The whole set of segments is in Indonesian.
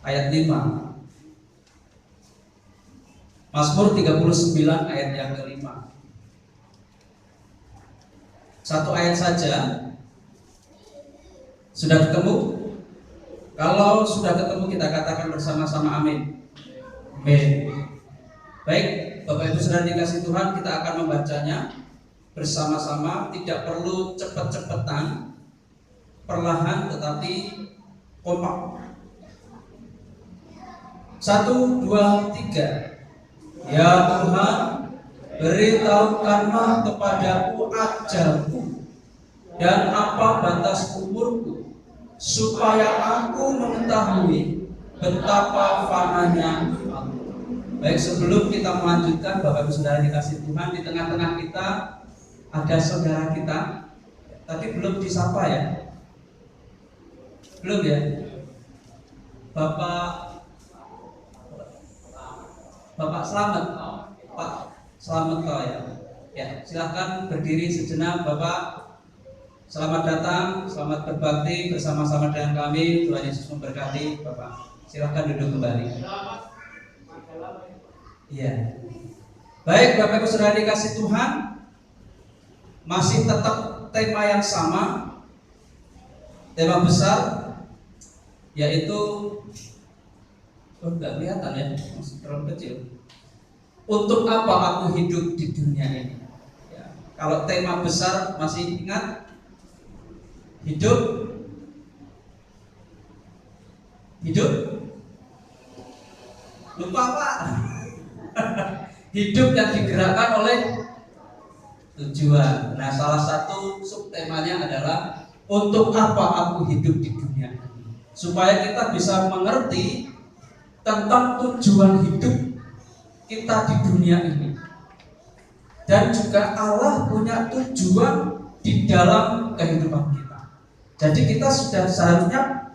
ayat 5. Mazmur 39 ayat yang kelima. Satu ayat saja. Sudah ketemu? Kalau sudah ketemu kita katakan bersama-sama amin. Amin. Baik, Bapak Ibu Saudara dikasih Tuhan, kita akan membacanya bersama-sama, tidak perlu cepet-cepetan, perlahan tetapi kompak. 1, 2, 3. Ya Tuhan, beritahukanlah kepadaku ajalku dan apa batas umurku, supaya aku mengetahui betapa fananya aku. Baik, sebelum kita melanjutkan, Bapak Ibu Saudara dikasih Tuhan, di tengah-tengah kita ada saudara kita. Tadi belum disapa ya? Belum ya? Bapak Selamat, Pak Selamat kau ya. Ya, silahkan berdiri sejenak Bapak. Selamat datang, selamat berbakti bersama-sama dengan kami. Tuhan Yesus memberkati Bapak. Silahkan duduk kembali. Iya. Baik, Bapak Ibu Saudara dikasih Tuhan, masih tetap tema yang sama. tema besar yaitu nggak kelihatan ya, masih terlalu kecil. Untuk apa aku hidup di dunia ini? Ya, kalau tema besar masih ingat, hidup lupa Pak. Hidup yang digerakkan oleh tujuan. Nah, salah satu subtemanya adalah untuk apa aku hidup di dunia ini, supaya kita bisa mengerti tentang tujuan hidup kita di dunia ini, dan juga Allah punya tujuan di dalam kehidupan kita. Jadi kita sudah seharusnya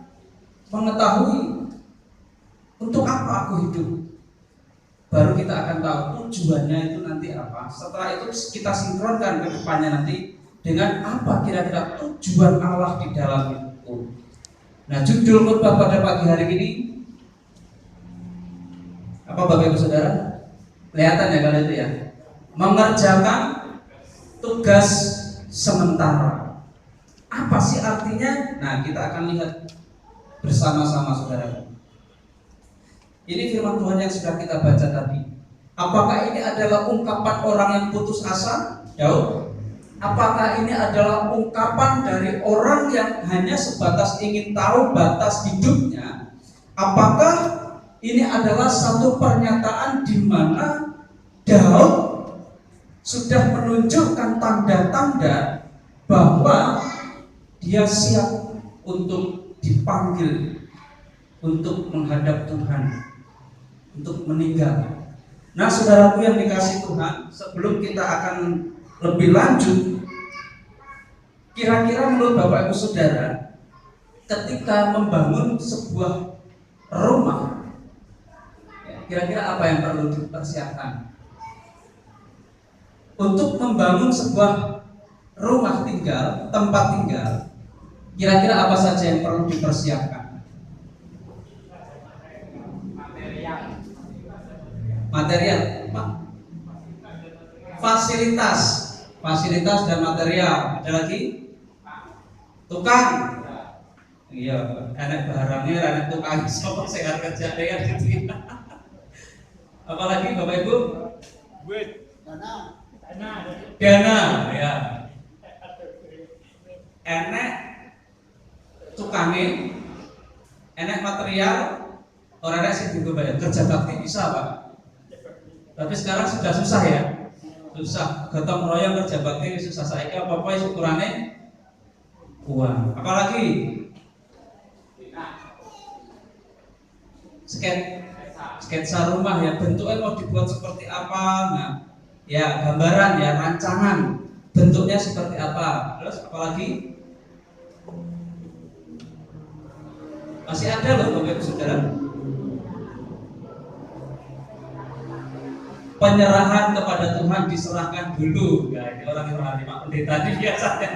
mengetahui untuk apa aku hidup, baru kita akan tahu tujuannya itu nanti apa. Setelah itu kita sinkronkan ke depannya nanti dengan apa kira-kira tujuan Allah di dalam itu. Nah, judul khotbah pada pagi hari ini apa Bapak Ibu Saudara? Kelihatan ya kalau itu ya, mengerjakan tugas sementara. Apa sih artinya? Nah, kita akan lihat bersama-sama saudara. Ini firman Tuhan yang sudah kita baca tadi. Apakah ini adalah ungkapan orang yang putus asa? Jauh. Apakah ini adalah ungkapan dari orang yang hanya sebatas ingin tahu batas hidupnya? Apakah ini adalah satu pernyataan di mana Daud sudah menunjukkan tanda-tanda bahwa dia siap untuk dipanggil untuk menghadap Tuhan, untuk meninggal. Nah, saudaraku yang dikasihi Tuhan, sebelum kita akan lebih lanjut, kira-kira menurut Bapak Ibu Saudara, ketika membangun sebuah rumah, kira-kira apa yang perlu dipersiapkan? Untuk membangun sebuah rumah tinggal, tempat tinggal, kira-kira apa saja yang perlu dipersiapkan? Material, Pak. Fasilitas dan material. Ada lagi? Tukang. Iya, enak barangnya, enak tukang. Sopo saya kerja dengan gitu. Apalagi Bapak Ibu? Dana, ya. Enak tukangnya, enak material, orang enak sih juga bayar. Kerja bakti bisa Pak. Tapi sekarang sudah susah ya, susah. Gotong royong kerja bakti susah. Saya apa-apa syukurannya uang. Apalagi sketsa rumah ya, bentuknya mau dibuat seperti apa, nah ya gambaran ya, rancangan bentuknya seperti apa. Terus apalagi masih ada loh Bapak Ibu Saudara, penyerahan kepada Tuhan, diserahkan dulu. Ya, ini orang yang rohani Pak Pendeta tadi biasanya.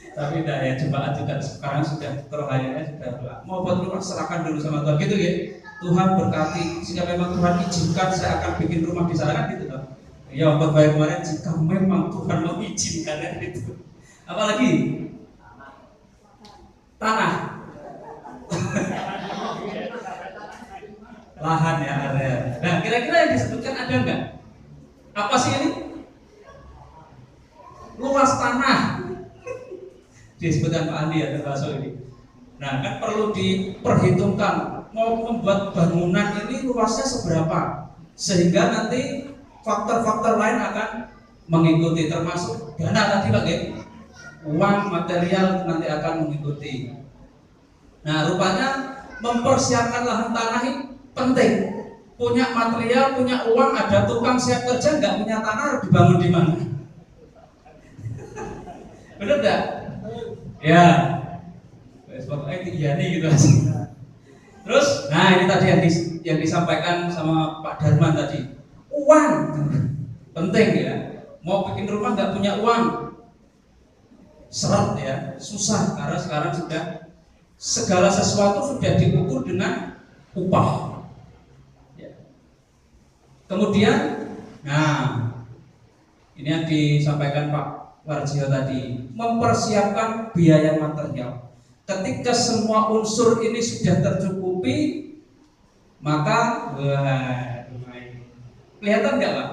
Tapi enggak ya, jemaat juga sekarang sudah rohaninya sudah mau buat rumah serahkan dulu sama Tuhan gitu ya. Tuhan berkati, jika memang Tuhan izinkan saya akan bikin rumah di sana kan gitu loh. Ya, buat baik kemarin jika memang Tuhan mengizinkan kan gitu. Apalagi tanah. Lahan ya ada. Nah, kira-kira yang disebutkan ada enggak? Apa sih ini? Luas tanah. Disebutkan Pak Andi ya termasuk ini. Nah, kan perlu diperhitungkan mau membuat bangunan ini luasnya seberapa, sehingga nanti faktor-faktor lain akan mengikuti, termasuk dana tadi Pak, uang material nanti akan mengikuti. Nah, rupanya mempersiapkan lahan tanah ini penting. Punya material, punya uang, ada tukang siap kerja, nggak punya tanah harus dibangun di mana? Benar nggak? Ya, pokoknya tinggi gitu. Terus, nah ini tadi yang disampaikan sama Pak Darman tadi, uang penting ya. Mau bikin rumah nggak punya uang, seret ya, susah karena sekarang sudah segala sesuatu sudah diukur dengan upah. Ya. Kemudian, nah ini yang disampaikan Pak Warjio tadi, mempersiapkan biaya material. Ketika semua unsur ini sudah tercukupi, maka kelihatan nggak Pak?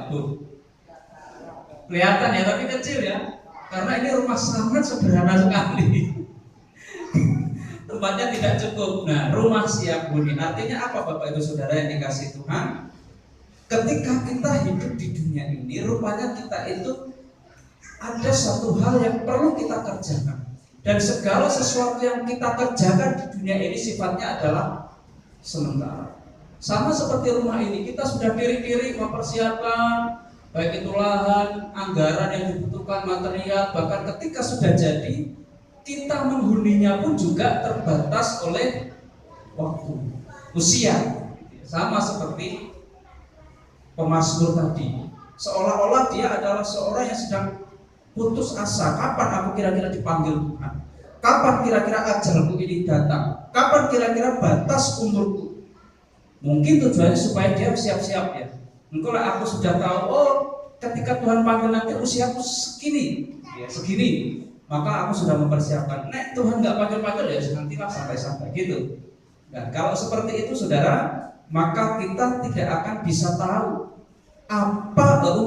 Kelihatan ya, tapi kecil ya. Karena ini rumah sangat sederhana sekali. Tempatnya tidak cukup. Nah, rumah siap huni. Artinya apa Bapak Ibu Saudara yang dikasih Tuhan? Ketika kita hidup di dunia ini, rupanya kita itu ada satu hal yang perlu kita kerjakan. Dan segala sesuatu yang kita kerjakan di dunia ini sifatnya adalah sementara. Sama seperti rumah ini, kita sudah diri-diri mempersiapkan baik itu lahan, anggaran yang dibutuhkan, material, bahkan ketika sudah jadi, kita menghuninya pun juga terbatas oleh waktu, usia. Sama seperti pemazmur tadi, seolah-olah dia adalah seorang yang sedang putus asa. Kapan aku kira-kira dipanggil Tuhan? Kapan kira-kira ajalku ini datang? Kapan kira-kira batas umurku? Mungkin tujuannya supaya dia siap-siap ya. Engkau lah, aku sudah tahu, oh ketika Tuhan panggil nanti usiaku segini, maka aku sudah mempersiapkan. Nek Tuhan nggak panggil-panggil ya nantilah sampai-sampai gitu. Nah, kalau seperti itu saudara, maka kita tidak akan bisa tahu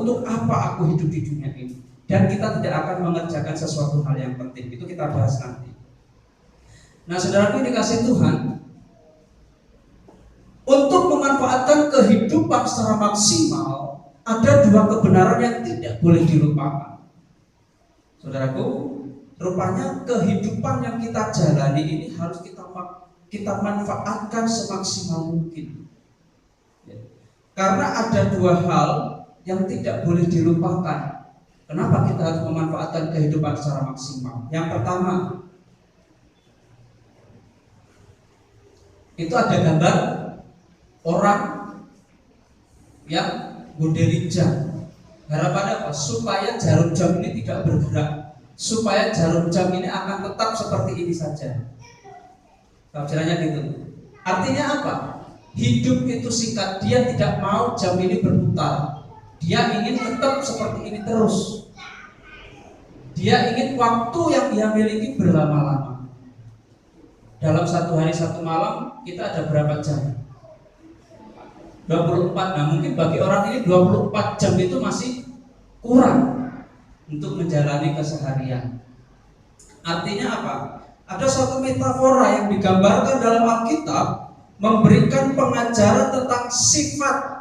untuk apa aku hidup di dunia ini. Dan kita tidak akan mengerjakan sesuatu hal yang penting. Itu kita bahas nanti. Nah, saudaraku dikasih Tuhan, untuk memanfaatkan kehidupan secara maksimal, ada dua kebenaran yang tidak boleh dilupakan. Saudaraku, rupanya kehidupan yang kita jalani ini harus kita manfaatkan semaksimal mungkin. Karena ada dua hal yang tidak boleh dilupakan. Kenapa kita harus memanfaatkan kehidupan secara maksimal? Yang pertama, itu ada gambar orang yang berdiri jam. Harapannya apa? Supaya jarum jam ini tidak bergerak, supaya jarum jam ini akan tetap seperti ini saja. Tafsirannya gitu. Artinya apa? Hidup itu singkat. Dia tidak mau jam ini berputar. Dia ingin tetap seperti ini terus. Dia ingin waktu yang dia miliki berlama-lama. Dalam satu hari satu malam kita ada berapa jam? 24. Nah, mungkin bagi orang ini 24 jam itu masih kurang untuk menjalani keseharian. Artinya apa? Ada suatu metafora yang digambarkan dalam Alkitab memberikan pengajaran tentang sifat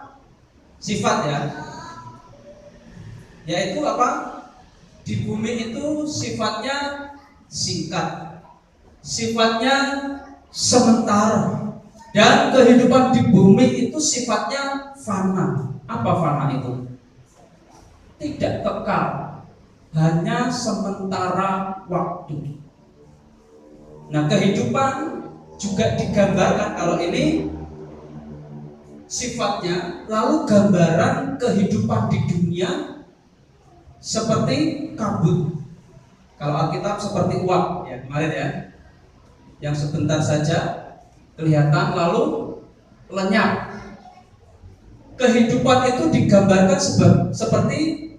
ya. Yaitu apa? Di bumi itu sifatnya singkat, sifatnya sementara, dan kehidupan di bumi itu sifatnya fana. Apa fana itu? Tidak kekal, hanya sementara waktu. Nah, kehidupan juga digambarkan kalau ini sifatnya, lalu gambaran kehidupan di dunia seperti kabut. Kalau Alkitab seperti uap ya kemarin ya, yang sebentar saja kelihatan lalu lenyap. Kehidupan itu digambarkan seperti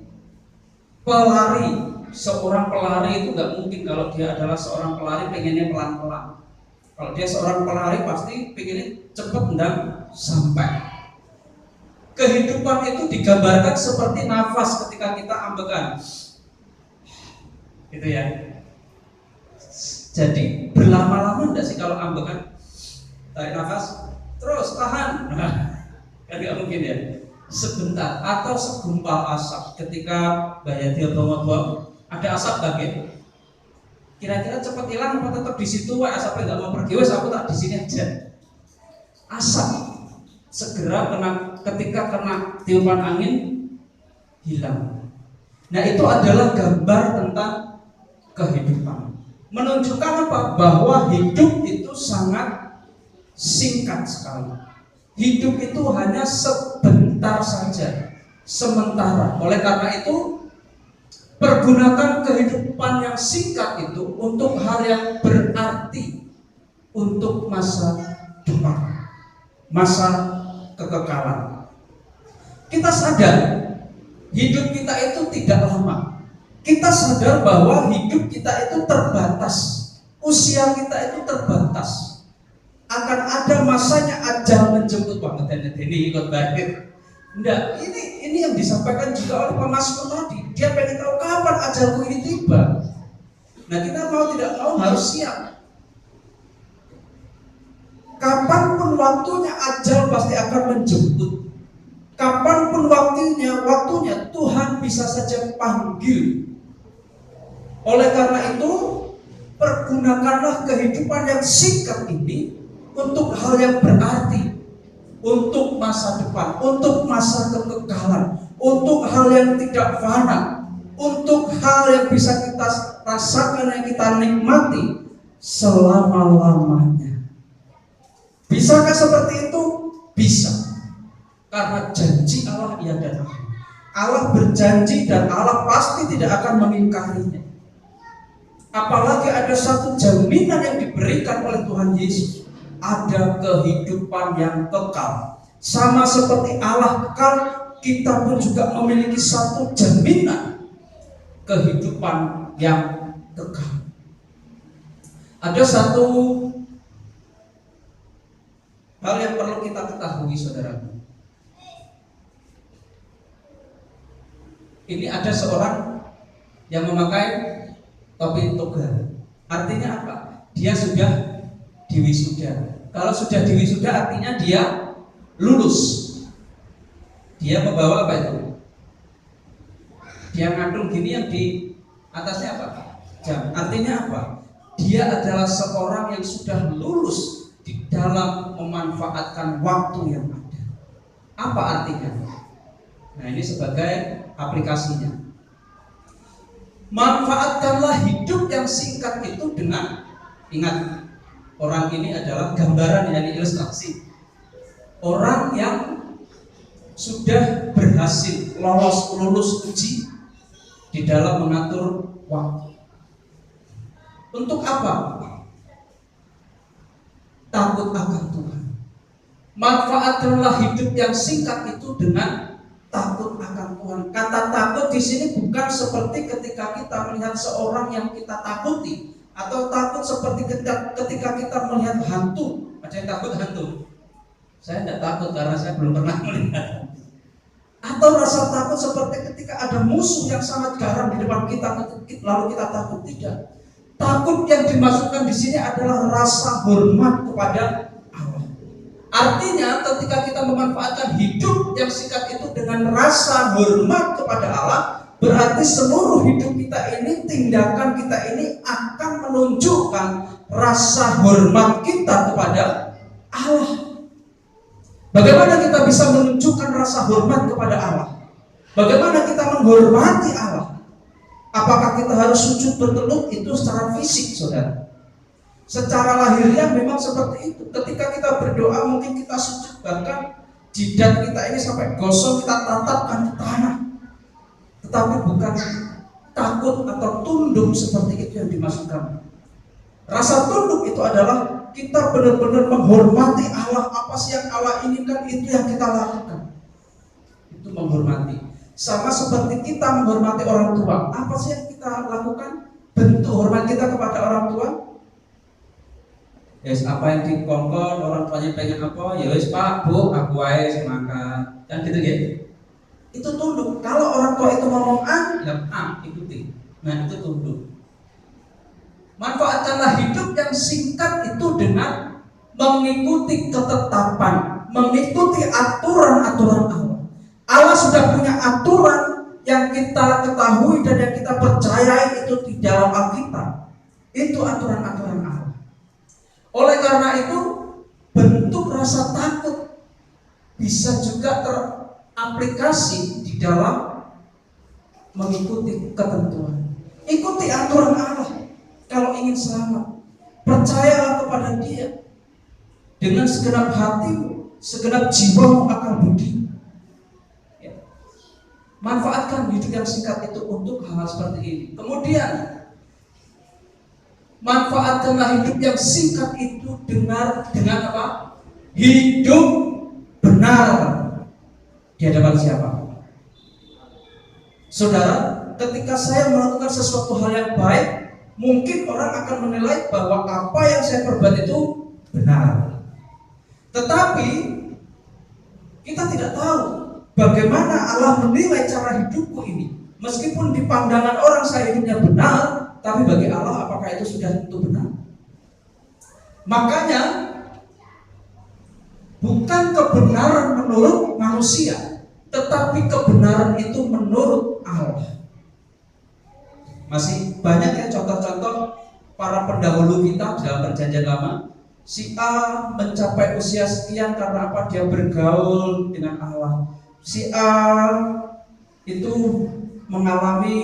pelari. Seorang pelari itu nggak mungkin kalau dia adalah seorang pelari pengennya pelan-pelan. Kalau dia seorang pelari pasti pengennya cepat dan sampai. Kehidupan itu digambarkan seperti nafas ketika kita ambekan, gitu ya. Jadi berlama-lama enggak sih kalau ambekan? Tarik nafas, terus tahan. Nah, kan nggak mungkin ya. Sebentar atau segumpal asap ketika Bayati atau ada asap bagian. Kira-kira cepat hilang apa tetap di situ? Asapnya nggak mau pergi, aku tak di sini aja. Asap segera ketika kena tiupan angin hilang. Nah, itu adalah gambar tentang kehidupan. Menunjukkan apa? Bahwa hidup itu sangat singkat sekali. Hidup itu hanya sebentar saja, sementara. Oleh karena itu, pergunakan kehidupan yang singkat itu untuk hal yang berarti, untuk masa depan, masa kekekalan. Kita sadar hidup kita itu tidak lama. Kita sadar bahwa hidup kita itu terbatas. Usia kita itu terbatas. Akan ada masanya ajal menjemput. Wah, ini ikut balik. Enggak, ini yang disampaikan juga oleh pemasmur tadi. Dia pengen tahu kapan ajalku ini tiba. Nah, kita mau tidak mau harus siap. Kapanpun waktunya ajal pasti akan menjemput. Kapanpun waktunya Tuhan bisa saja panggil. Oleh karena itu, pergunakanlah kehidupan yang singkat ini untuk hal yang berarti, untuk masa depan, untuk masa kekekalan, untuk hal yang tidak fana, untuk hal yang bisa kita rasakan, yang kita nikmati selama-lamanya. Bisakah seperti itu? Bisa. Karena janji Allah iya dan amin. Allah berjanji dan Allah pasti tidak akan mengingkarinya. Apalagi ada satu jaminan yang diberikan oleh Tuhan Yesus. Ada kehidupan yang kekal. Sama seperti Allah kekal, kita pun juga memiliki satu jaminan kehidupan yang kekal. Ada satu hal yang perlu kita ketahui, saudaraku. Ini ada seorang yang memakai topi toga. Artinya apa? Dia sudah diwisuda. Kalau sudah diwisuda artinya dia lulus. Dia membawa apa itu? Dia ngandung gini yang di atasnya apa? Jam. Artinya apa? Dia adalah seorang yang sudah lulus di dalam memanfaatkan waktu yang ada. Apa artinya? Nah, ini sebagai aplikasinya. Manfaatkanlah hidup yang singkat itu dengan, ingat, orang ini adalah gambaran, yang ilustrasi. Orang yang sudah berhasil lulus uji di dalam mengatur waktu. Untuk apa? Takut akan Tuhan. Manfaatkanlah hidup yang singkat itu dengan takut akan Tuhan. Kata takut di sini bukan seperti ketika kita melihat seorang yang kita takuti, atau takut seperti ketika kita melihat hantu. Ada yang takut hantu? Saya tidak takut karena saya belum pernah melihat. Atau rasa takut seperti ketika ada musuh yang sangat garang di depan kita, lalu kita takut. Tidak. Takut yang dimaksudkan di sini adalah rasa hormat kepada Allah. Artinya ketika kita memanfaatkan hidup yang singkat itu dengan rasa hormat kepada Allah, berarti seluruh hidup kita ini, tindakan kita ini akan menunjukkan rasa hormat kita kepada Allah. Bagaimana kita bisa menunjukkan rasa hormat kepada Allah? Bagaimana kita menghormati Allah? Apakah kita harus sujud bertelut? Itu secara fisik, saudara. Secara lahiriah memang seperti itu. Ketika kita berdoa mungkin kita sujud, bahkan jidat kita ini sampai gosong, kita tatapkan di tanah. Tetapi bukan takut atau tunduk seperti itu yang dimaksudkan. Rasa tunduk itu adalah kita benar-benar menghormati Allah. Apa sih yang Allah inginkan, itu yang kita lakukan. Itu menghormati. Sama seperti kita menghormati orang tua. Apa sih yang kita lakukan? Bentuk hormat kita kepada orang tua. Yes, apa yang dikongkon, orang tuanya pengen apa? Ya wes Pak, Bu, aku aja makan. Dan gitu ya. Itu tunduk. Kalau orang tua itu ngomong A, ya A, ikuti. Nah, itu tunduk. Manfaatkanlah hidup yang singkat itu dengan mengikuti ketetapan, mengikuti aturan-aturan Allah. Allah sudah punya aturan yang kita ketahui dan yang kita percayai itu di dalam Alkitab. Itu aturan-aturan Allah. Oleh karena itu, bentuk rasa takut bisa juga teraplikasi di dalam mengikuti ketentuan. Ikuti aturan Allah kalau ingin selamat. Percayalah kepada Dia dengan segenap hatimu, segenap jiwamu, akal budi. Manfaatkan hidup yang singkat itu untuk hal seperti ini. Kemudian manfaatkanlah hidup yang singkat itu dengan apa? Hidup benar di hadapan siapa? Saudara, ketika saya melakukan sesuatu hal yang baik, mungkin orang akan menilai bahwa apa yang saya perbuat itu benar. Tetapi kita tidak tahu bagaimana Allah menilai cara hidupku ini. Meskipun di pandangan orang saya hidupnya benar, tapi bagi Allah apakah itu sudah tentu benar? Makanya bukan kebenaran menurut manusia, tetapi kebenaran itu menurut Allah. Masih banyak ya contoh-contoh para pendahulu kita dalam perjanjian lama. Si A mencapai usia sekian karena apa? Dia bergaul dengan Allah. Si A itu mengalami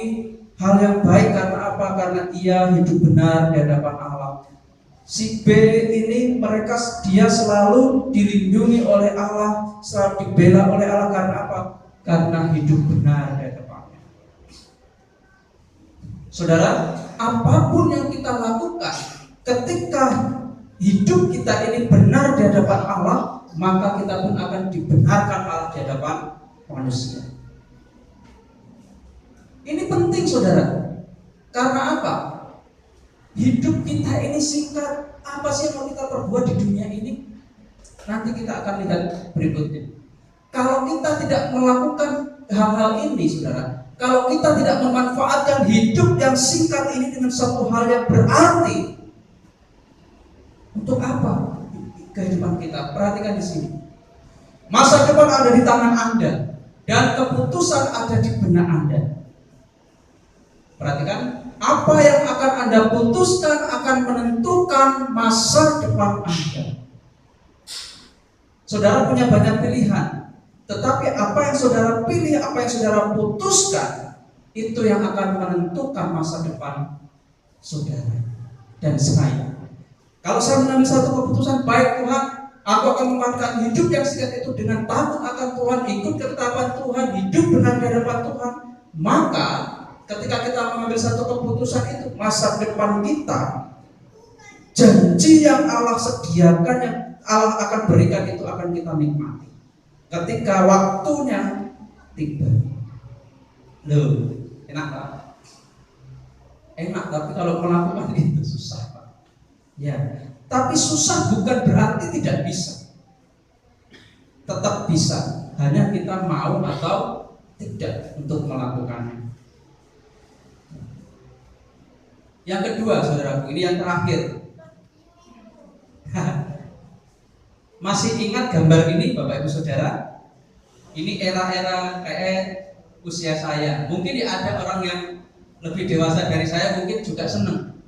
hal yang baik karena apa? Karena ia hidup benar di hadapan Allah. Si B ini dia selalu dilindungi oleh Allah, selalu dibela oleh Allah karena apa? Karena hidup benar di hadapannya. Saudara, apapun yang kita lakukan ketika hidup kita ini benar di hadapan Allah, maka kita pun akan dibenarkan Allah di hadapan manusia. Ini penting saudara. Karena apa? Hidup kita ini singkat. Apa sih yang mau kita perbuat di dunia ini? Nanti kita akan lihat berikutnya. Kalau kita tidak melakukan hal-hal ini saudara, kalau kita tidak memanfaatkan hidup yang singkat ini dengan satu hal yang berarti, untuk apa kehidupan kita? Perhatikan di sini. Masa depan ada di tangan Anda dan keputusan ada di benak Anda. Perhatikan, apa yang akan Anda putuskan akan menentukan masa depan Anda. Saudara punya banyak pilihan, tetapi apa yang saudara pilih, apa yang saudara putuskan, itu yang akan menentukan masa depan saudara dan saya. Kalau saya mengambil satu keputusan, baik Tuhan, aku akan memanfaatkan hidup yang singkat itu dengan takut akan Tuhan, ikut ketetapan Tuhan, hidup benar di hadapan Tuhan, maka ketika kita mengambil satu keputusan itu, masa depan kita, janji yang Allah sediakan, yang Allah akan berikan itu akan kita nikmati ketika waktunya tiba. Loh, enak tak? Enak, tapi kalau melakukan itu susah Pak. Ya, tapi susah bukan berarti tidak bisa. Tetap bisa, hanya kita mau atau tidak untuk melakukannya. Yang kedua, saudaraku, ini yang terakhir. Masih ingat gambar ini, Bapak Ibu Saudara? Ini era-era kayak usia saya. Mungkin ada orang yang lebih dewasa dari saya mungkin juga senang.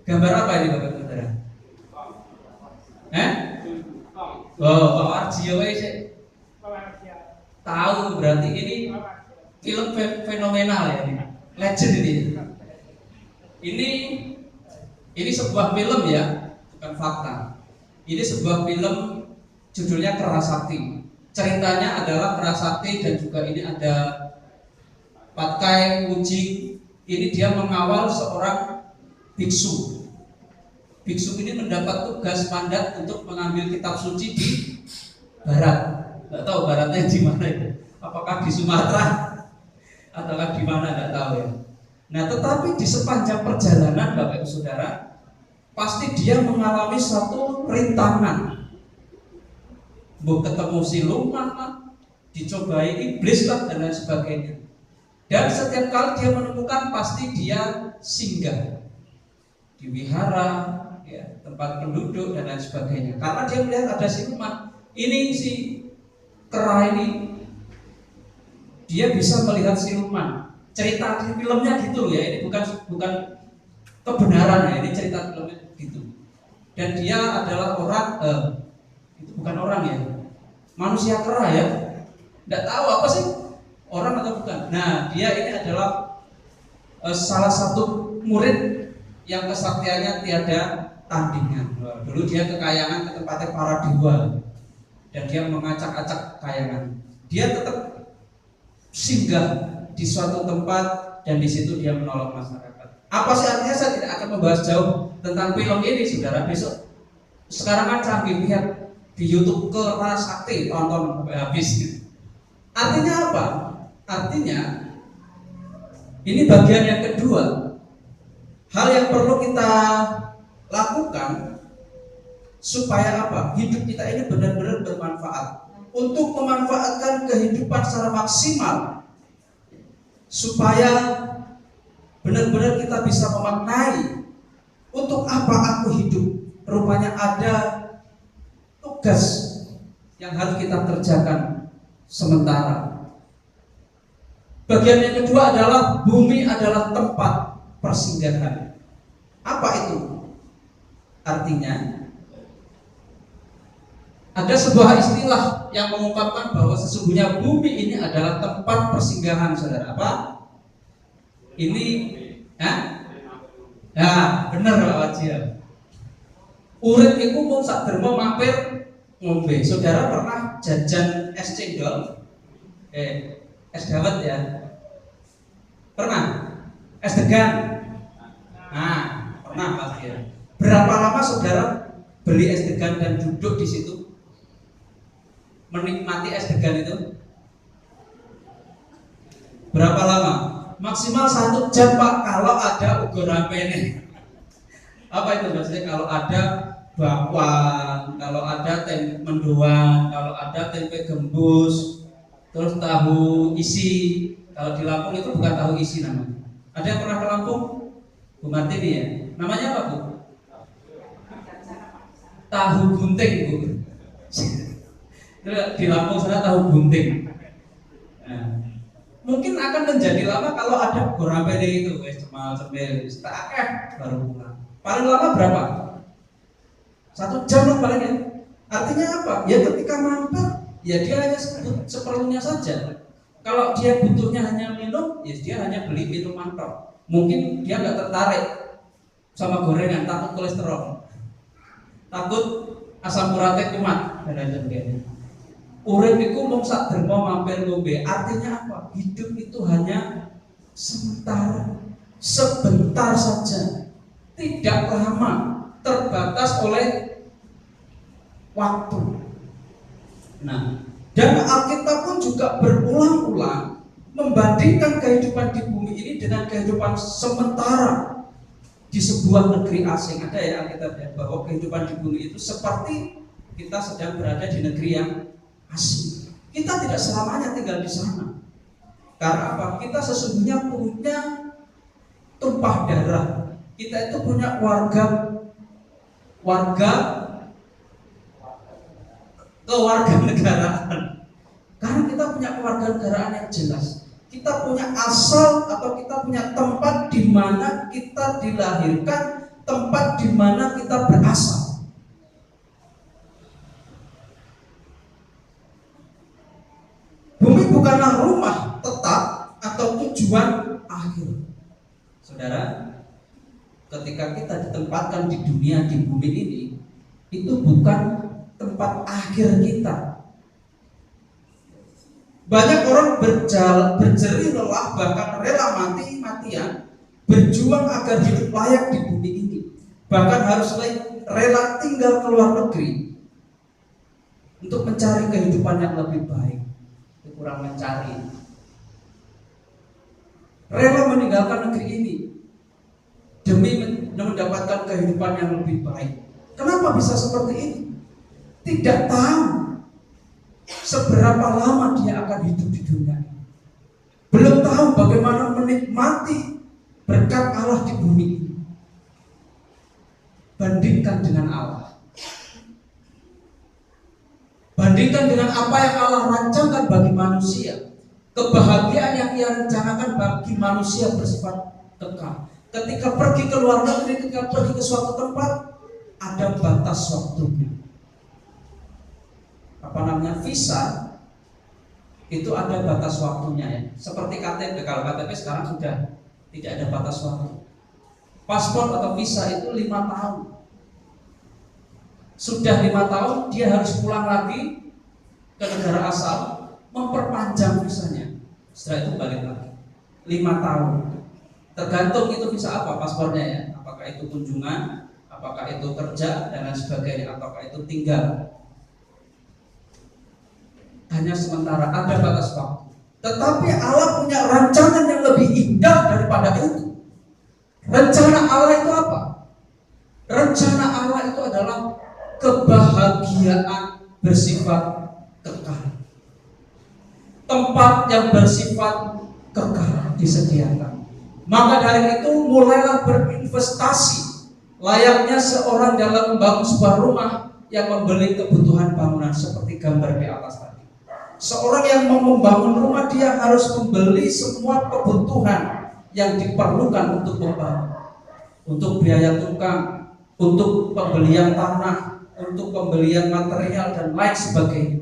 Gambar apa ini, Bapak Ibu Saudara? Oh, Pak Arjio sih. Tahu berarti ini film fenomenal ya ini. Legend ini. Ini sebuah film ya, bukan fakta. Ini sebuah film judulnya Kerasakti. Ceritanya adalah Kerasakti dan juga ini ada Patkai Wujing. Ini dia mengawal seorang biksu. Biksu ini mendapat tugas mandat untuk mengambil kitab suci di barat. Nggak tahu baratnya di mana itu. Apakah di Sumatera ataukah di mana, nggak tahu ya. Nah, tetapi di sepanjang perjalanan Bapak Ibu Saudara, pasti dia mengalami satu rintangan. Mau ketemu siluman lah, dicobai iblis lah, dan lain sebagainya. Dan setiap kali dia menemukan, pasti dia singgah di wihara, ya, tempat penduduk dan lain sebagainya. Karena dia melihat ada siluman. Ini si kera ini, dia bisa melihat siluman. Cerita di filmnya gitu loh ya, ini bukan kebenaran ya, ini cerita filmnya gitu. Dan dia adalah orang, itu bukan orang ya, manusia kera ya, nggak tahu apa sih orang atau bukan. Nah, dia ini adalah salah satu murid yang kesaktiannya tiada tandingan. Dulu dia ke kayangan, ke tempatnya para dewa, dan dia mengacak-acak kayangan. Dia tetap singgah di suatu tempat dan di situ dia menolong masyarakat. Apa sih artinya? Saya tidak akan membahas jauh tentang film ini, saudara. Besok sekarang kan canggih, lihat di YouTube Kerasakti, tonton sampai habis. Artinya apa? Artinya ini bagian yang kedua. hal yang perlu kita lakukan supaya apa? Hidup kita ini benar-benar bermanfaat. Untuk memanfaatkan kehidupan secara maksimal, supaya benar-benar kita bisa memaknai untuk apa aku hidup. Rupanya ada tugas yang harus kita kerjakan sementara. Bagian yang kedua adalah bumi adalah tempat persinggahan. Apa itu? Artinya ada sebuah istilah yang mengungkapkan bahwa sesungguhnya bumi ini adalah tempat persinggahan, saudara. Apa? Ini, ya benar Pak Wajib. Urip iku mung sak derma mampir ngombe. Saudara pernah jajan es cendol? Es dawet ya? Pernah? Es degan? Nah, pernah pasti ya. Berapa lama saudara beli es degan dan duduk di situ menikmati es degan itu? Berapa lama? Maksimal 1 jam Pak, kalau ada ugo rampene. Apa itu maksudnya? Kalau ada bakwan, kalau ada tempe mendoan, kalau ada tempe gembus, terus tahu isi. Kalau di Lampung itu bukan tahu isi namanya. Ada yang pernah ke Lampung? Bu Martini ya. Namanya apa Bu? Tahu gunting Bu. Di Lampung sana tahu gunting. Nah, mungkin akan menjadi lama kalau ada gorampene itu, cemal cemil, tak baru pulang. Paling lama berapa? 1 jam lah paling ya. Artinya apa? Ya ketika mampir, ya dia hanya seperlunya saja. Kalau dia butuhnya hanya minum, ya dia hanya beli minuman tok. Mungkin dia nggak tertarik sama gorengan, takut kolesterol, takut asam uratnya kumat dan lain sebagainya. Urip iku mung sak derma mampir ngombe. Artinya apa? Hidup itu hanya sementara, sebentar saja, tidak lama, terbatas oleh waktu. Nah, dan Alkitab pun juga berulang-ulang membandingkan kehidupan di bumi ini dengan kehidupan sementara di sebuah negeri asing. Ada ya Alkitab ya, bahwa kehidupan di bumi itu seperti kita sedang berada di negeri yang asing. Kita tidak selamanya tinggal di sana. Karena apa? Kita sesungguhnya punya tumpah darah. Kita itu punya kewarganegaraan. Karena kita punya kewarganegaraan yang jelas. Kita punya asal atau kita punya tempat di mana kita dilahirkan, tempat di mana kita berasal. Bumi bukanlah rumah tetap atau tujuan akhir. Saudara, ketika kita ditempatkan di dunia, di bumi ini, itu bukan tempat akhir kita. Banyak orang berjerih lelah, bahkan rela mati-matian berjuang agar hidup layak di bumi ini. Bahkan harus rela tinggal ke luar negeri untuk mencari kehidupan yang lebih baik. Kurang mencari, rela meninggalkan negeri ini demi mendapatkan kehidupan yang lebih baik. Kenapa bisa seperti ini? Tidak tahu seberapa lama dia akan hidup di dunia ini. Belum tahu bagaimana menikmati berkat Allah di bumi ini. Bandingkan dengan Allah. Bandingkan dengan apa yang Allah rancangkan bagi manusia. Kebahagiaan yang Ia rencanakan bagi manusia bersifat kekal. Ketika pergi ke luar negeri, ketika pergi ke suatu tempat, ada batas waktunya. Apa namanya? Visa itu ada batas waktunya ya. Seperti KTP, kalau KTP sekarang sudah tidak ada batas waktu. Paspor atau visa itu 5 tahun. Sudah 5 tahun dia harus pulang lagi ke negara asal, memperpanjang visanya. Setelah itu balik lagi 5 tahun. Tergantung itu visa apa paspornya ya. Apakah itu kunjungan, apakah itu kerja dan lain sebagainya, apakah itu tinggal. Hanya sementara, ada batas waktu. Tetapi Allah punya rancangan yang lebih indah daripada itu. Rencana Allah itu apa? Rencana Allah itu adalah kebahagiaan bersifat kekal. Tempat yang bersifat kekal disediakan. Maka dari itu mulailah berinvestasi layaknya seorang dalam membangun sebuah rumah yang membeli kebutuhan bangunan seperti gambar di atas tadi. Seorang yang mau membangun rumah, dia harus membeli semua kebutuhan yang diperlukan untuk membangun. Untuk biaya tukang, untuk pembelian tanah, untuk pembelian material dan lain sebagainya.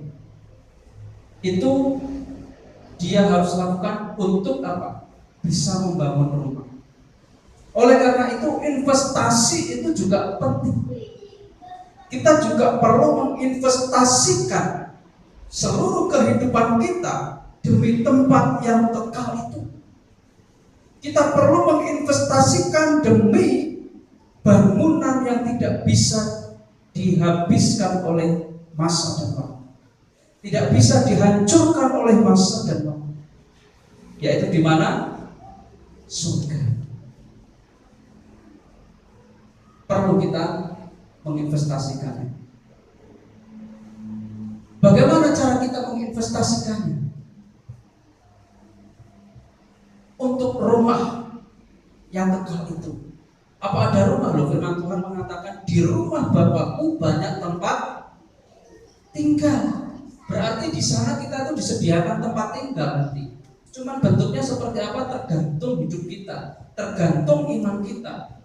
Itu dia harus lakukan untuk apa? Bisa membangun rumah. Oleh karena itu investasi itu juga penting. Kita juga perlu menginvestasikan seluruh kehidupan kita demi tempat yang kekal itu. Kita perlu menginvestasikan demi bangunan yang tidak bisa dihabiskan oleh masa dan waktu, tidak bisa dihancurkan oleh masa dan waktu, yaitu di mana? Surga. Perlu kita menginvestasikannya. Bagaimana cara kita menginvestasikannya? Untuk rumah yang kekal itu. Apa ada rumah? Loh, firman Tuhan mengatakan di rumah Bapakku banyak tempat tinggal. Berarti di sana kita tuh disediakan tempat tinggal nanti. Cuman bentuknya seperti apa tergantung hidup kita, tergantung iman kita.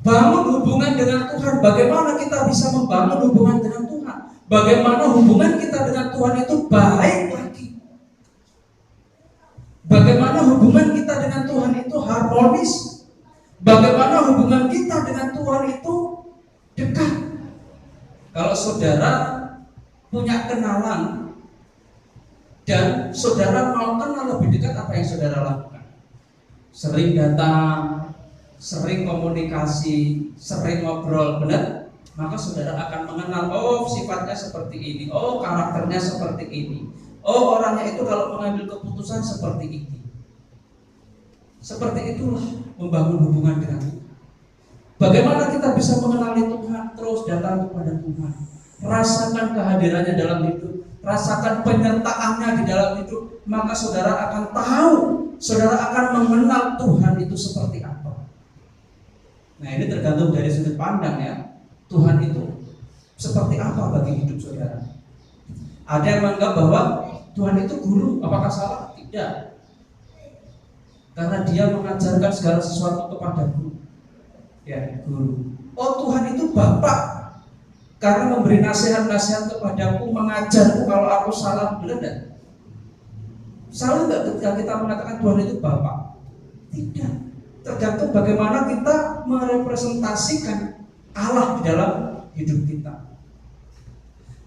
Bangun hubungan dengan Tuhan. Bagaimana kita bisa membangun hubungan dengan Tuhan? Bagaimana hubungan kita dengan Tuhan itu baik lagi? Bagaimana hubungan kita dengan Tuhan itu harmonis? Bagaimana hubungan kita dengan Tuhan itu dekat? Kalau saudara punya kenalan dan saudara mau kenal lebih dekat, apa yang saudara lakukan? Sering datang, sering komunikasi, sering ngobrol, benar? Maka saudara akan mengenal, oh sifatnya seperti ini, oh karakternya seperti ini, oh orangnya itu kalau mengambil keputusan seperti ini. Seperti itulah membangun hubungan dengan Tuhan. Bagaimana kita bisa mengenali Tuhan? Terus datang kepada Tuhan, rasakan kehadirannya dalam hidup, rasakan penyertaannya di dalam hidup, maka saudara akan tahu, saudara akan mengenal Tuhan itu seperti apa. Nah, ini tergantung dari sudut pandang ya. Tuhan itu seperti apa bagi hidup saudara? Ada yang menganggap bahwa Tuhan itu guru, apakah salah? Tidak. Karena dia mengajarkan segala sesuatu kepadaku. Ya, guru. Oh, Tuhan itu Bapak. Karena memberi nasihat-nasihat kepadaku, mengajarku kalau aku salah, benar enggak? Salah enggak ketika kita mengatakan Tuhan itu Bapak? Tidak. Tergantung bagaimana kita merepresentasikan Allah di dalam hidup kita.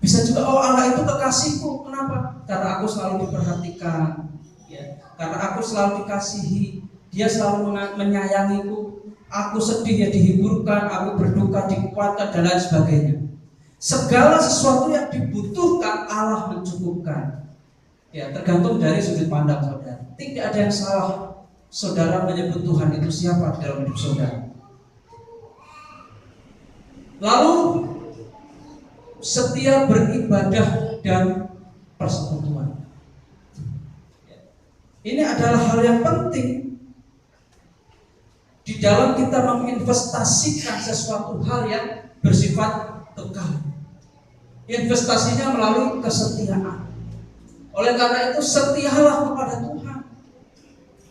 Bisa juga, oh Allah itu kekasihku. Kenapa? Karena aku selalu diperhatikan, ya. Karena aku selalu dikasihi, Dia selalu menyayangiku. Aku sedih ya dihiburkan, aku berduka dikuatkan dan lain sebagainya. Segala sesuatu yang dibutuhkan Allah mencukupkan. Ya, tergantung dari sudut pandang saudara. Tidak ada yang salah saudara menyebut Tuhan itu siapa dalam hidup saudara. Lalu setia beribadah dan persekutuan. Ini adalah hal yang penting di dalam kita menginvestasikan sesuatu hal yang bersifat kekal. Investasinya melalui kesetiaan. Oleh karena itu setialah kepada Tuhan.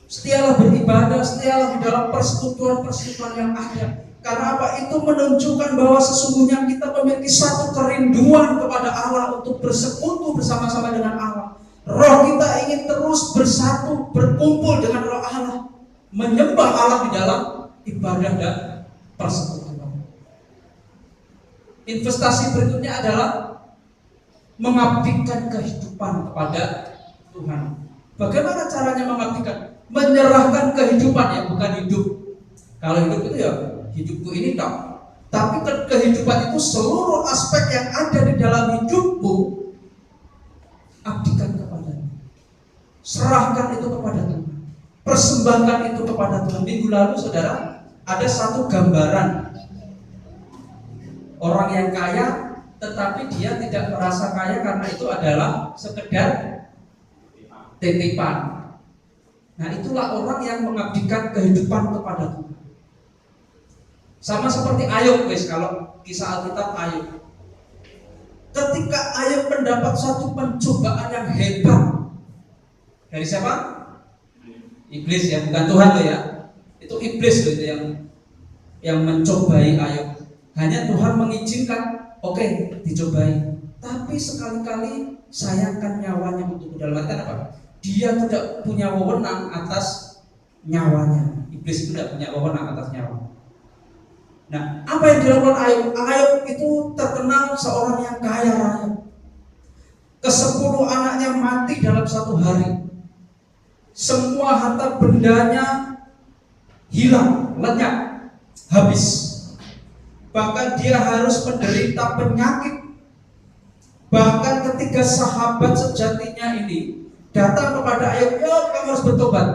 Setialah beribadah, setialah di dalam persekutuan-persekutuan yang ada. Karena apa? Itu menunjukkan bahwa sesungguhnya kita memiliki satu kerinduan kepada Allah untuk bersekutu bersama-sama dengan Allah. Roh kita ingin terus bersatu, berkumpul dengan roh Allah, menyembah Allah di dalam ibadah dan persekutuan. Investasi berikutnya adalah mengabdikan kehidupan kepada Tuhan. Bagaimana caranya mengabdikan? Menyerahkan kehidupan, ya, bukan hidup. Kalau hidup itu ya hidupku ini tak. Tapi kehidupan itu seluruh aspek yang ada di dalam hidupmu, abdikan kepadanya. Serahkan itu kepada Tuhan. persembahkan itu kepada Tuhan. Minggu lalu saudara, ada satu gambaran orang yang kaya, tetapi dia tidak merasa kaya karena itu adalah sekedar titipan. Nah, itulah orang yang mengabdikan kehidupan kepada Tuhan. Sama seperti Ayub, guys, kalau kisah Alkitab Ayub. Ketika Ayub mendapat satu pencobaan yang hebat dari siapa? Iblis, ya, bukan Tuhan loh ya. Itu iblis loh itu yang mencobai Ayub. Hanya Tuhan mengizinkan, oke, dicobai. Tapi sekali-kali sayangkan nyawanya untuk dalam artian apa? Dia tidak punya wewenang atas nyawanya. Iblis itu tidak punya wewenang atas nyawa. Nah, apa yang dilakukan Ayub? Ayub itu terkenal seorang yang kaya raya. Ke-10 anaknya mati dalam satu hari. Semua harta bendanya hilang, lenyap, habis. Bahkan dia harus menderita penyakit. Bahkan ketika sahabat sejatinya ini datang kepada Ayub, "Ya, kamu harus bertobat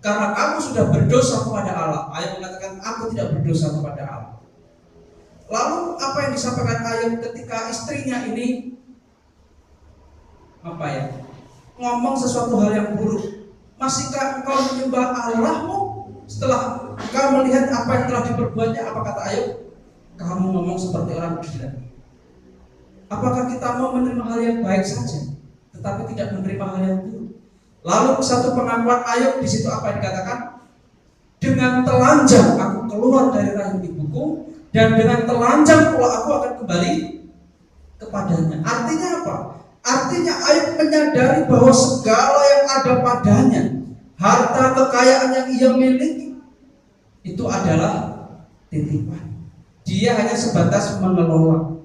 karena kamu sudah berdosa kepada Allah." Ayub mengatakan, "Aku tidak berdosa kepada Allah." Lalu apa yang disampaikan Ayub ketika istrinya ini ngomong sesuatu hal yang buruk? "Masihkah engkau menyembah Allahmu setelah engkau melihat apa yang telah diperbuatnya?" Apa kata Ayub? "Kamu ngomong seperti orang gila. Apakah kita mau menerima hal yang baik saja, tetapi tidak menerima hal yang buruk?" Lalu satu pengakuan Ayub di situ apa yang dikatakan? "Dengan telanjang aku keluar dari rahim ibuku, dan dengan telanjang pula aku akan kembali kepadanya." Artinya apa? Artinya Ayub menyadari bahwa segala yang ada padanya, harta kekayaan yang ia miliki, itu adalah titipan. Dia hanya sebatas mengelola.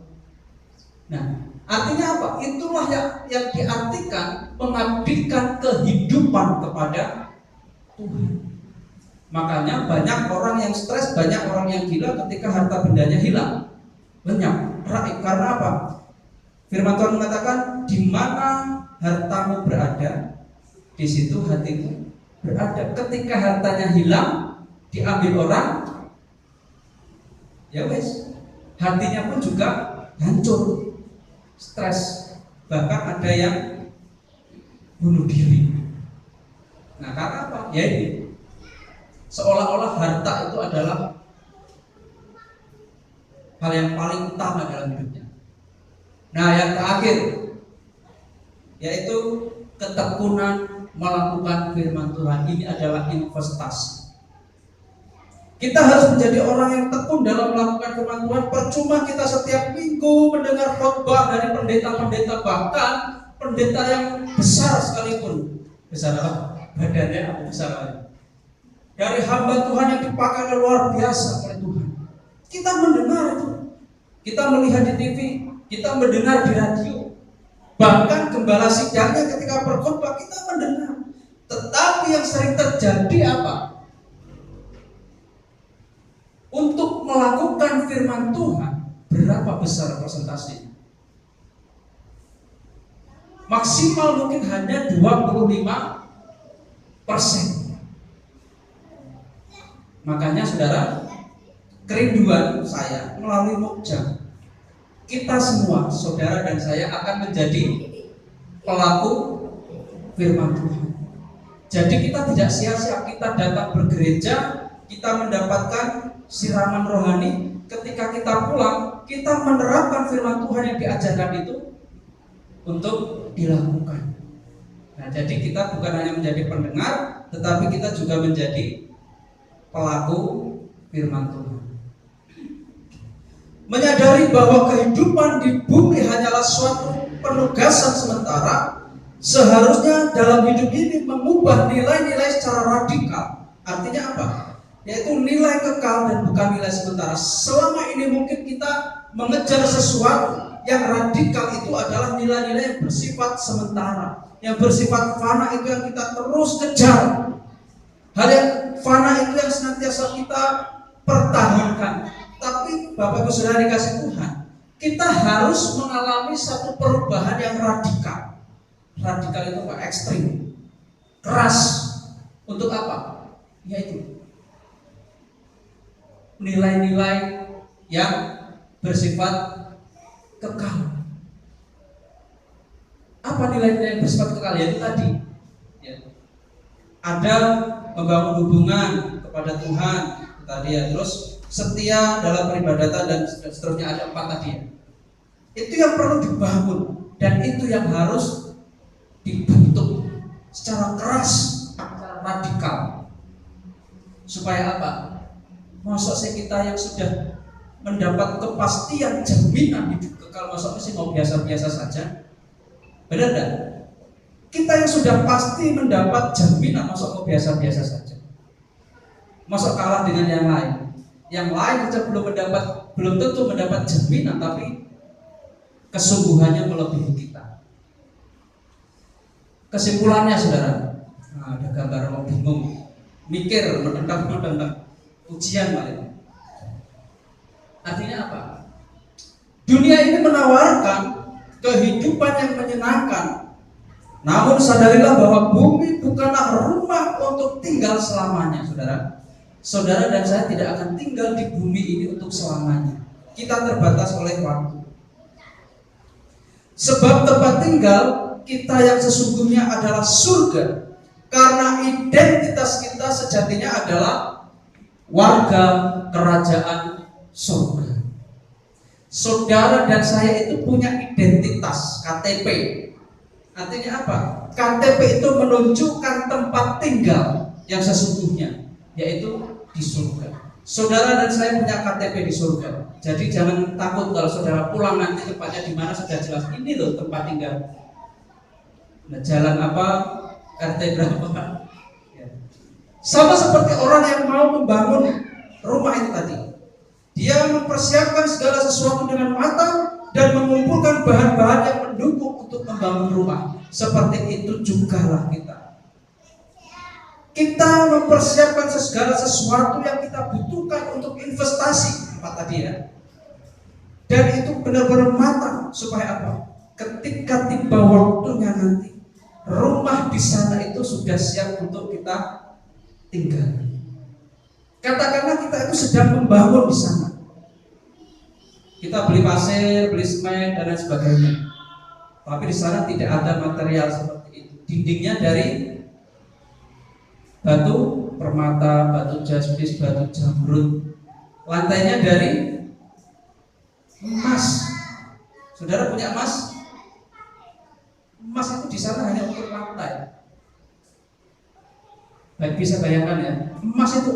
Nah, artinya apa? Itulah yang diartikan mengabdikan kehidupan kepada Tuhan. Makanya banyak orang yang stres, banyak orang yang gila ketika harta bendanya hilang, lenyap, raib. Karena apa? Firman Tuhan mengatakan, di mana hartamu berada, di situ hatimu berada. Ketika hartanya hilang, diambil orang, ya wes, hatinya pun juga hancur, stres. Bahkan ada yang bunuh diri. Nah, karena apa? Ya ini, seolah-olah harta itu adalah hal yang paling utama dalam hidupnya. Nah, yang terakhir yaitu ketekunan melakukan firman Tuhan. Ini adalah investasi. Kita harus menjadi orang yang tekun dalam melakukan firman Tuhan. Percuma kita setiap minggu mendengar khotbah dari pendeta-pendeta, bahkan pendeta yang besar sekalipun. Besar apa? Badannya apa besar lagi? Dari hamba Tuhan yang dipakai luar biasa oleh Tuhan. Kita mendengar itu, kita melihat di TV, kita mendengar di radio. Bahkan gembala sidangnya ketika berkhotbah kita mendengar. Tetapi yang sering terjadi apa? Untuk melakukan firman Tuhan, berapa besar presentasinya? Maksimal mungkin hanya 25%. Makanya saudara, kerinduan saya melalui Mukjam, kita semua, saudara dan saya, akan menjadi pelaku firman Tuhan. Jadi kita tidak sia-sia kita datang bergereja, kita mendapatkan siraman rohani. Ketika kita pulang, kita menerapkan firman Tuhan yang diajarkan itu untuk dilakukan. Nah, jadi kita bukan hanya menjadi pendengar, tetapi kita juga menjadi pelaku firman Tuhan. Menyadari bahwa kehidupan di bumi hanyalah suatu penugasan sementara, seharusnya dalam hidup ini mengubah nilai-nilai secara radikal. Artinya apa? Yaitu nilai kekal dan bukan nilai sementara. Selama ini mungkin kita mengejar sesuatu yang radikal, itu adalah nilai-nilai yang bersifat sementara, yang bersifat fana, itu yang kita terus kejar. Hal yang fana itu yang senantiasa kita pertahankan. Tapi Bapak Ibu Saudara dikasih Tuhan, kita harus mengalami satu perubahan yang radikal. Radikal itu apa? Ekstrim, keras, Untuk apa? Yaitu nilai-nilai yang bersifat kekal. Apa nilai-nilai yang bersifat kekal? Yaitu tadi ya, ada membangun hubungan kepada Tuhan tadi ya, terus setia dalam peribadatan dan seterusnya, ada 4 tadi ya. Itu yang perlu dibangun dan itu yang harus dibentuk secara keras, secara radikal. Supaya apa? Masa sih kita yang sudah mendapat kepastian jaminan hidup kekal, masa sih mau biasa-biasa saja? Benar enggak? Kita yang sudah pasti mendapat jaminan, masa mau biasa-biasa saja? Masa kalah dengan yang lain? Yang lain saja belum tentu mendapat jaminan, tapi kesungguhannya melebihi kita. Kesimpulannya saudara, ada gambar orang bingung, mikir, menentang ujian malah. Artinya apa? Dunia ini menawarkan kehidupan yang menyenangkan, namun sadarilah bahwa bumi bukanlah rumah untuk tinggal selamanya, saudara. Saudara dan saya tidak akan tinggal di bumi ini untuk selamanya. Kita terbatas oleh waktu. Sebab tempat tinggal kita yang sesungguhnya adalah surga, karena identitas kita sejatinya adalah warga kerajaan surga. Saudara dan saya itu punya identitas KTP. Artinya apa? KTP itu menunjukkan tempat tinggal yang sesungguhnya, yaitu di surga. Saudara dan saya punya KTP di surga. Jadi jangan takut kalau saudara pulang nanti tempatnya di mana, sudah jelas ini loh tempat tinggal. Nah, jalan apa, RT berapa. Ya. Sama seperti orang yang mau membangun rumah itu tadi. Dia mempersiapkan segala sesuatu dengan matang dan mengumpulkan bahan-bahan yang mendukung untuk membangun rumah. Seperti itu jugalah kita. Kita mempersiapkan segala sesuatu yang kita butuhkan untuk investasi, Pak tadi ya. Dan itu benar-benar matang supaya apa? Ketika tiba waktunya nanti, rumah di sana itu sudah siap untuk kita tinggal. Katakanlah kita itu sedang membangun di sana. Kita beli pasir, beli semen dan lain sebagainya. Tapi di sana tidak ada material seperti itu. Dindingnya dari batu permata, batu jaspis, batu jamrud. Lantainya dari emas. Saudara punya emas? Emas itu di sana hanya untuk lantai. Baik, bisa bayangkan ya. Emas itu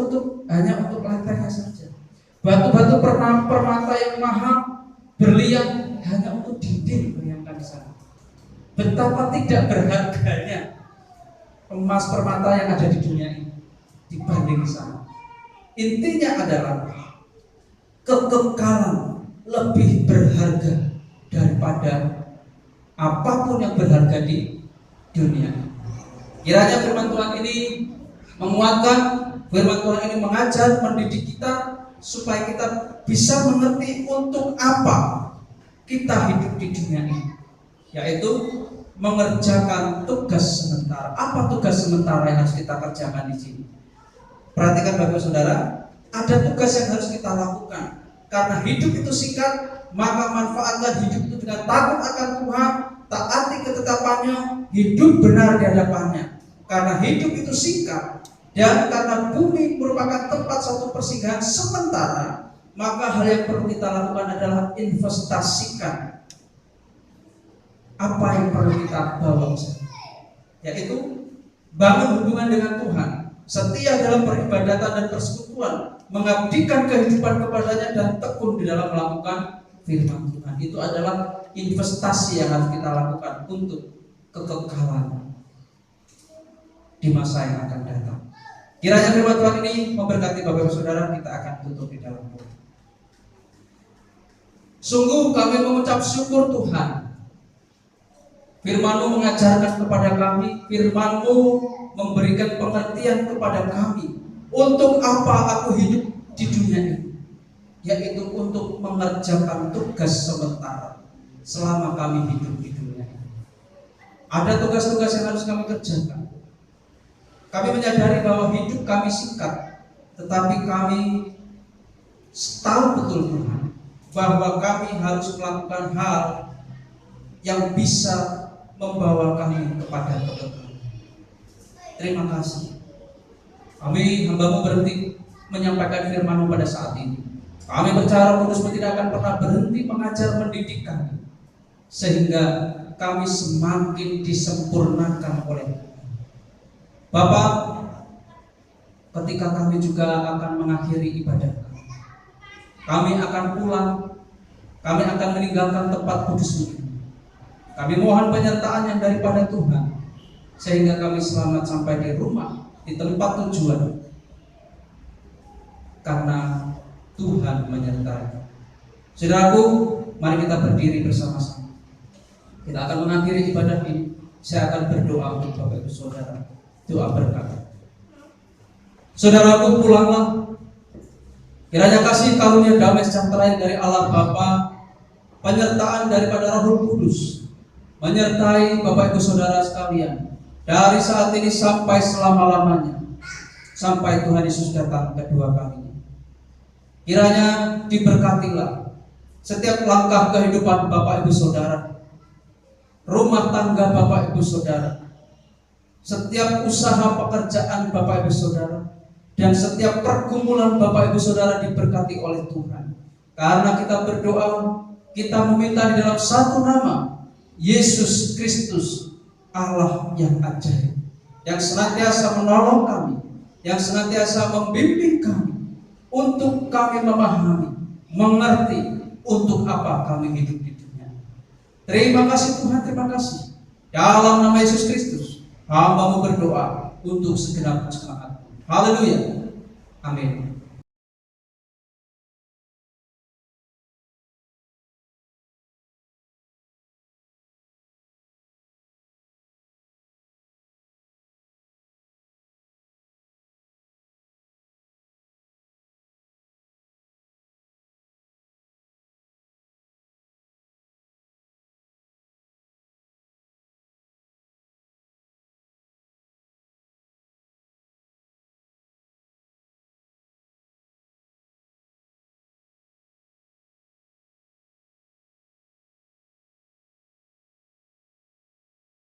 hanya untuk lantainya saja. Batu-batu permata yang mahal, berlian hanya untuk dinding, bayangkan di sana. Betapa tidak berharganya emas permata yang ada di dunia ini dibanding sana. Intinya adalah kekekalan lebih berharga daripada apapun yang berharga di dunia. Kiranya firman Tuhan ini menguatkan, firman Tuhan ini mengajar, mendidik kita supaya kita bisa mengerti untuk apa kita hidup di dunia ini, yaitu mengerjakan tugas sementara. Apa tugas sementara yang harus kita kerjakan di sini? Perhatikan Bapak Saudara, ada tugas yang harus kita lakukan. Karena hidup itu singkat, maka manfaatkan hidup itu dengan takut akan Tuhan, taati ketetapannya, hidup benar di hadapannya. Karena hidup itu singkat dan karena bumi merupakan tempat suatu persinggahan sementara, maka hal yang perlu kita lakukan adalah investasikan apa yang perlu kita bawa, yaitu bangun hubungan dengan Tuhan, setia dalam peribadatan dan persekutuan, mengabdikan kehidupan kepadanya dan tekun di dalam melakukan firman Tuhan. Itu adalah investasi yang harus kita lakukan untuk kekekalan di masa yang akan datang. Kiranya firman Tuhan ini memberkati Bapak Ibu Saudara. Kita akan tutup di dalam doa. Sungguh kami mengucap syukur Tuhan, firman-Mu mengajarkan kepada kami, firman-Mu memberikan pengertian kepada kami untuk apa aku hidup di dunia ini, yaitu untuk mengerjakan tugas sementara selama kami hidup di dunia ini. Ada tugas-tugas yang harus kami kerjakan. Kami menyadari bahwa hidup kami singkat, tetapi kami tahu betul Tuhan bahwa kami harus melakukan hal yang bisa membawa kami kepada kekekalan. Terima kasih. Kami hamba-Mu berhenti menyampaikan firman-Mu pada saat ini. Kami percaya Roh Kudus tidak akan pernah berhenti mengajar mendidik kami, sehingga kami semakin disempurnakan oleh Bapak. Ketika kami juga akan mengakhiri ibadah kami akan pulang, kami akan meninggalkan tempat kudus ini. Kami mohon penyertaan yang daripada Tuhan, sehingga kami selamat sampai di rumah, di tempat tujuan, karena Tuhan menyertai. Saudaraku, mari kita berdiri bersama-sama. Kita akan mengakhiri ibadah ini. Saya akan berdoa untuk Bapak Ibu Saudara. Doa berkat. Saudaraku, pulanglah. Kiranya kasih karunia damai sejahtera dari Allah Bapa, penyertaan daripada Roh Kudus menyertai Bapak Ibu Saudara sekalian dari saat ini sampai selama-lamanya, sampai Tuhan Yesus datang kedua kalinya. Kiranya diberkatilah setiap langkah kehidupan Bapak Ibu Saudara, rumah tangga Bapak Ibu Saudara, setiap usaha pekerjaan Bapak Ibu Saudara, dan setiap pergumulan Bapak Ibu Saudara diberkati oleh Tuhan. Karena kita berdoa, kita meminta di dalam satu nama, Yesus Kristus, Allah yang ajaib, yang senantiasa menolong kami, yang senantiasa membimbing kami, untuk kami memahami, mengerti untuk apa kami hidup di dunia. Terima kasih Tuhan, terima kasih. Dalam nama Yesus Kristus, hamba-Mu berdoa untuk segenap jemaat. Haleluya. Amin.